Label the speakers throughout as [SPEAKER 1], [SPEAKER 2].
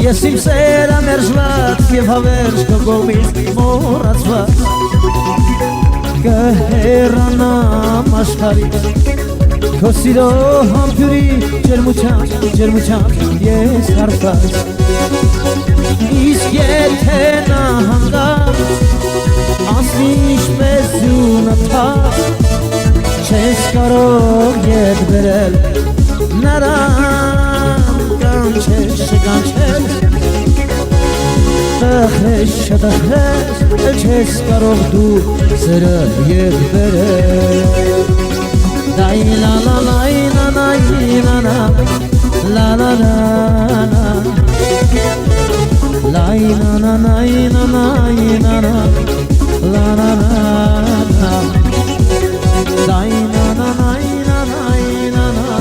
[SPEAKER 1] Ես իմ սերը մերժված և հավերժ քո կողմից մոռացված կհեռանամ աշխարհից քո սիրո համբուրի ջերմությամբ ես հարբած իսկ եթե նա հանգած անցնի ինչպես ձյունաթափ չես կարող ետ բերել նրան կանչել տխրես չտխրես չես կարող դու սերը ետ բերել դայ լա լա լայ նա նայ նա նա լա լա լա լայ նա նա նայ նա նայ նա նա լա լա լա դայ նա նա նայ նա նայ նա նա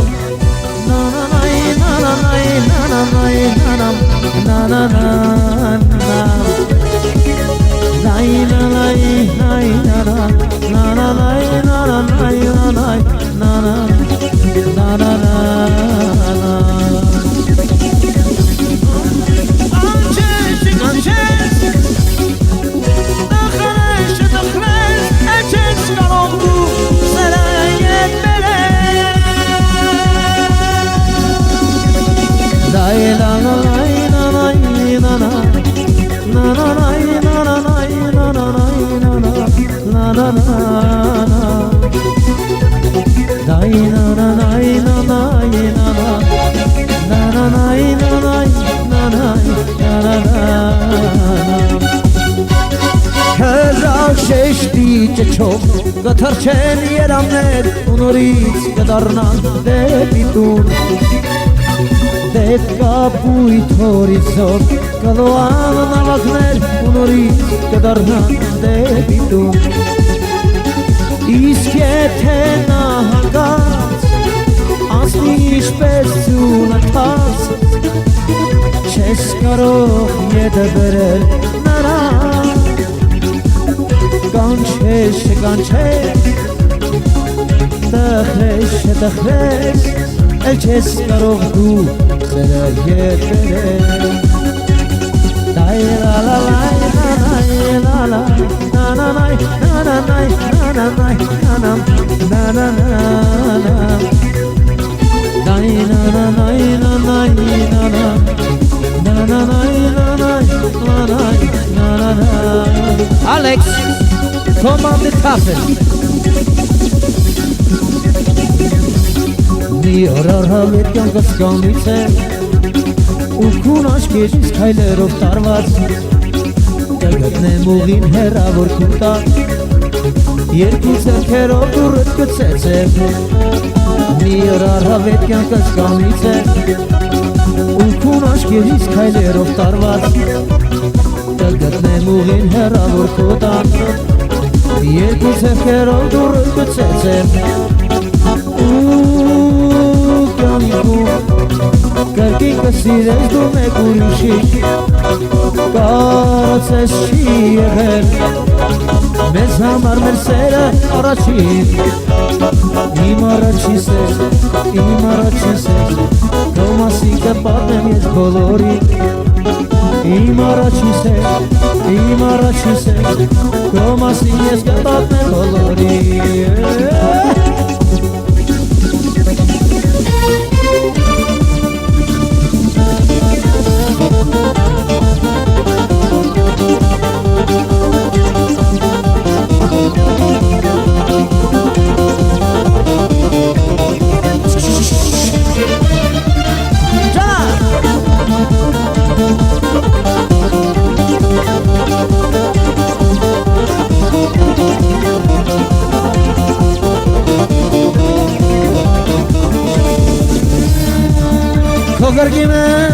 [SPEAKER 1] Կթրջեն երամներ ու նորից կդառնան դեպի տուն Դեպ կապույտ հորիզոն կլոան նավակներ ու նորից կդառնան դեպի տուն Իսկ եթե նա հանգած անցնի ինչպես ձյունաթափ չես կարող ետ բերել նրան Կանչես չկանչես տխրես չտխրես էլ չես կարող դու սերը ետ բերել դայ լա լա լայ նա նայ լա լա նա նա նայ նա նա նայ նա նա նայ նա նա նա նա նա դայ նա նա նայ նա նայ նա նա նա նա նայ նա նայ նա նա Alex Come on the topic Մի օրարհավետ կյանքս կանից է ու քուն աչքերից քայլերով տարված կգտնեմ ուղին հեռավոր քու տակ երկու ձեռքերով դուռդ կցեցեմ Մի օրարհավետ կյանքս կանից է ու քուն աչքերից քայլերով տարված կգտնեմ ուղին հեռավոր քու տակ Երկու ձեռքերով դուռդ կցեցեմ ու կյանքում կրկին կսիրես դու մեկ ուրիշի կարծես չի եղել մեզ համար մեր սերը առաջին իմ առաջին սեր քո մասին կպատմեմ ես բոլորին Իմ առաջին սեր քո մասին ես կպատմեմ բոլորին Քո գրգի մեջ